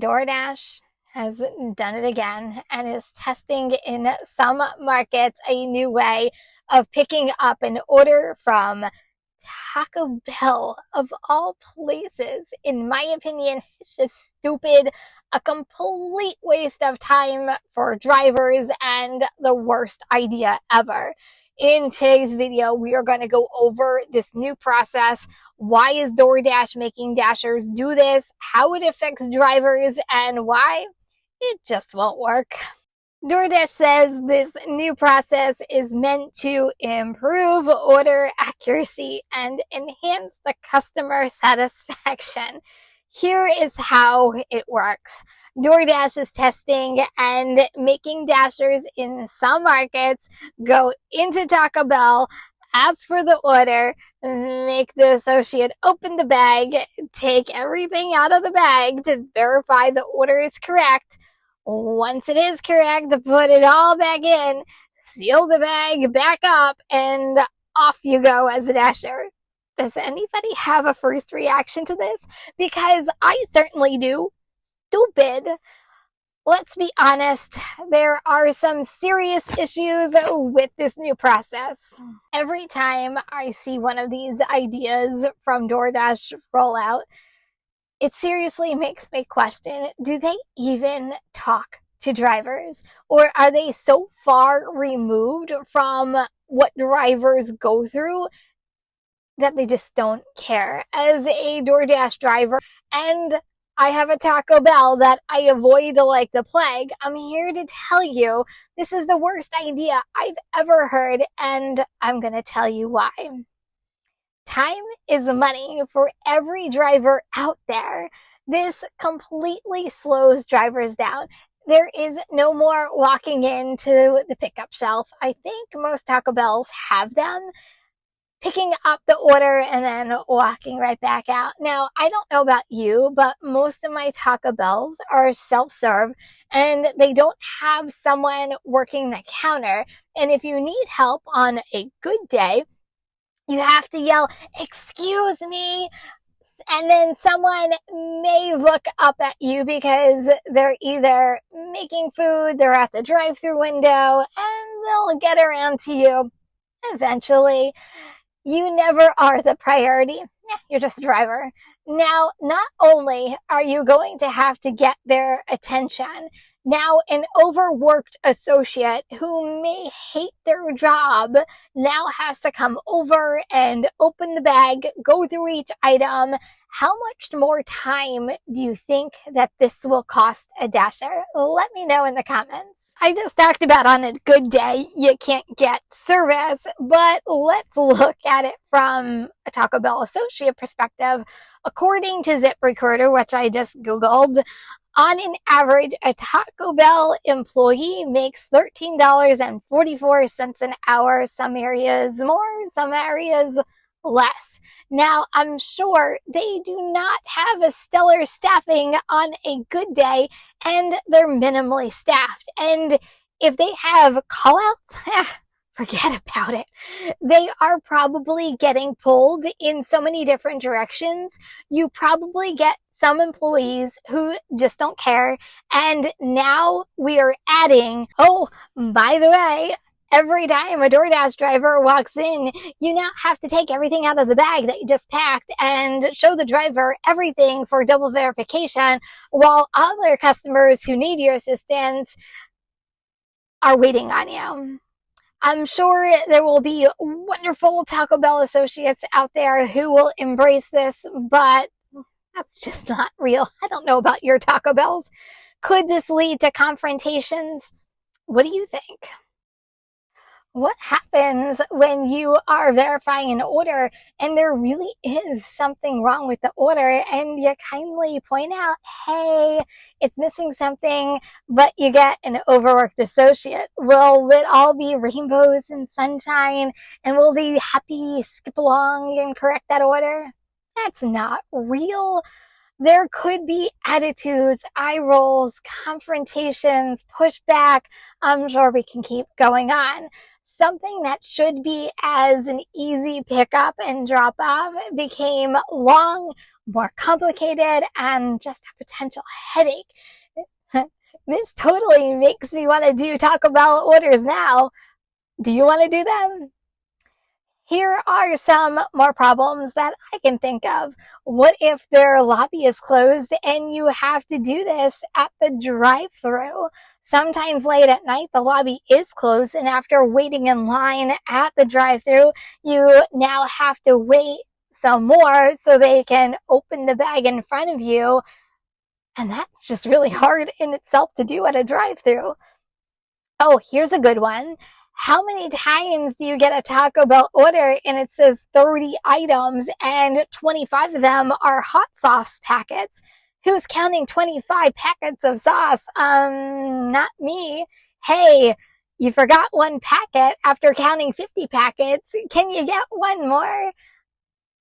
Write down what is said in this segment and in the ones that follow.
DoorDash has done it again and is testing in some markets a new way of picking up an order from Taco Bell, of all places. In my opinion, it's just stupid, a complete waste of time for drivers, and the worst idea ever. In today's video, we are going to go over this new process. Why is DoorDash making Dashers do this? How it affects drivers, and why it just won't work. DoorDash says this new process is meant to improve order accuracy and enhance the customer satisfaction. Here is how it works. DoorDash is testing and making Dashers in some markets go into Taco Bell, ask for the order, make the associate open the bag, take everything out of the bag to verify the order is correct. Once it is correct, put it all back in, seal the bag back up, and off you go as a Dasher. Does anybody have a first reaction to this? Because I certainly do. Stupid. Let's be honest, there are some serious issues with this new process. Every time I see one of these ideas from DoorDash roll out, it seriously makes me question, do they even talk to drivers? Or are they so far removed from what drivers go through that they just don't care? As a DoorDash driver, and I have a Taco Bell that I avoid like the plague, I'm here to tell you this is the worst idea I've ever heard, and I'm going to tell you why. Time is money for every driver out there. This completely slows drivers down. There is no more walking into the pickup shelf. I think most Taco Bells have them, picking up the order and then walking right back out. Now, I don't know about you, but most of my Taco Bells are self-serve and they don't have someone working the counter. And if you need help on a good day, you have to yell, "Excuse me," and then someone may look up at you because they're either making food, they're at the drive-thru window, and they'll get around to you eventually. You never are the priority. You're just a driver. Now, not only are you going to have to get their attention, now an overworked associate who may hate their job now has to come over and open the bag, go through each item. How much more time do you think that this will cost a Dasher? Let me know in the comments. I just talked about on a good day, you can't get service, but let's look at it from a Taco Bell associate perspective. According to ZipRecruiter, which I just Googled, on an average, a Taco Bell employee makes $13.44 an hour. Some areas more, some areas less. Now, I'm sure they do not have a stellar staffing on a good day, and they're minimally staffed. And if they have call-outs, forget about it. They are probably getting pulled in so many different directions. You probably get some employees who just don't care. And now we are adding, oh, by the way, every time a DoorDash driver walks in, you now have to take everything out of the bag that you just packed and show the driver everything for double verification, while other customers who need your assistance are waiting on you. I'm sure there will be wonderful Taco Bell associates out there who will embrace this, but that's just not real. I don't know about your Taco Bells. Could this lead to confrontations? What do you think? What happens when you are verifying an order and there really is something wrong with the order and you kindly point out, hey, it's missing something, but you get an overworked associate? Will it all be rainbows and sunshine, and will they happy skip along and correct that order? That's not real. There could be attitudes, eye rolls, confrontations, pushback. I'm sure we can keep going on. Something that should be as an easy pickup and drop off became long, more complicated, and just a potential headache. This totally makes me want to do Taco Bell orders now. Do you want to do them? Here are some more problems that I can think of. What if their lobby is closed and you have to do this at the drive-thru? Sometimes late at night, the lobby is closed, and after waiting in line at the drive-thru, you now have to wait some more so they can open the bag in front of you. And that's just really hard in itself to do at a drive-thru. Oh, here's a good one. How many times do you get a Taco Bell order and it says 30 items and 25 of them are hot sauce packets? Who's counting 25 packets of sauce? Not me. Hey, you forgot one packet after counting 50 packets. Can you get one more?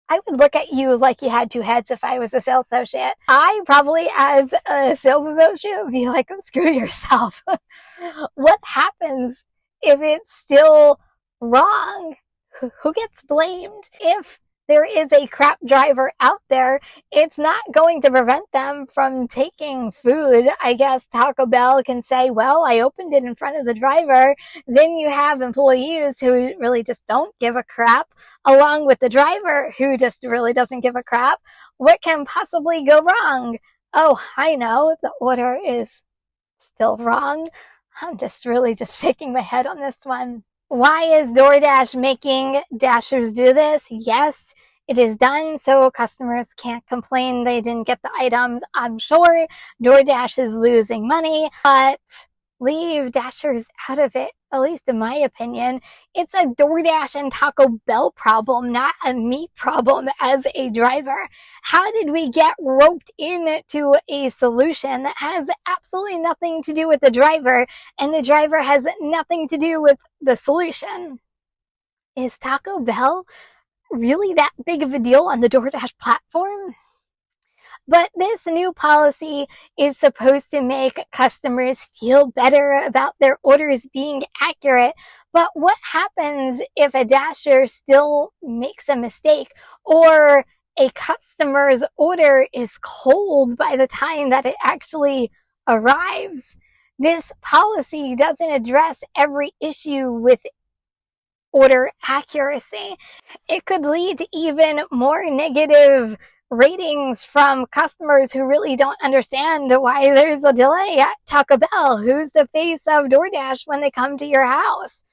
I would look at you like you had two heads if I was a sales associate. I probably, as a sales associate, would be like, screw yourself. What happens if it's still wrong? Who gets blamed? If there is a crap driver out there, it's not going to prevent them from taking food. I guess Taco Bell can say, well, I opened it in front of the driver. Then you have employees who really just don't give a crap, along with the driver who just really doesn't give a crap. What can possibly go wrong? Oh, I know, the order is still wrong. I'm just shaking my head on this one. Why is DoorDash making Dashers do this? Yes, it is done so customers can't complain they didn't get the items. I'm sure DoorDash is losing money, but leave Dashers out of it, at least in my opinion. It's a DoorDash and Taco Bell problem, not a me problem as a driver. How did we get roped into a solution that has absolutely nothing to do with the driver, and the driver has nothing to do with the solution? Is Taco Bell really that big of a deal on the DoorDash platform? But this new policy is supposed to make customers feel better about their orders being accurate. But what happens if a Dasher still makes a mistake, or a customer's order is cold by the time that it actually arrives? This policy doesn't address every issue with order accuracy. It could lead to even more negative ratings from customers who really don't understand why there's a delay at Taco Bell. Who's the face of DoorDash when they come to your house?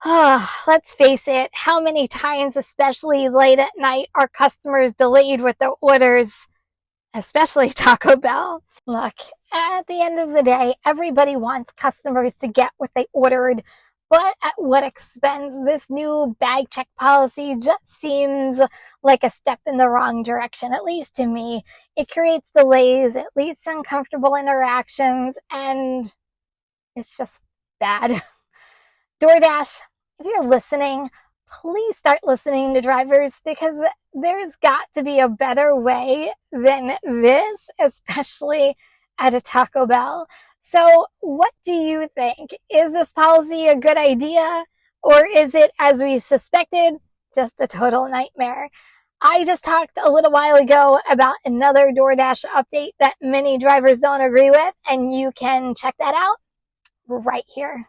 Let's face it, how many times, especially late at night, are customers delayed with their orders, especially Taco Bell? Look, at the end of the day, everybody wants customers to get what they ordered, but at what expense? This new bag check policy just seems like a step in the wrong direction, at least to me. It creates delays, it leads to uncomfortable interactions, and it's just bad. DoorDash, if you're listening, please start listening to drivers, because there's got to be a better way than this, especially at a Taco Bell. So what do you think? Is this policy a good idea, or is it, as we suspected, just a total nightmare? I just talked a little while ago about another DoorDash update that many drivers don't agree with, and you can check that out right here.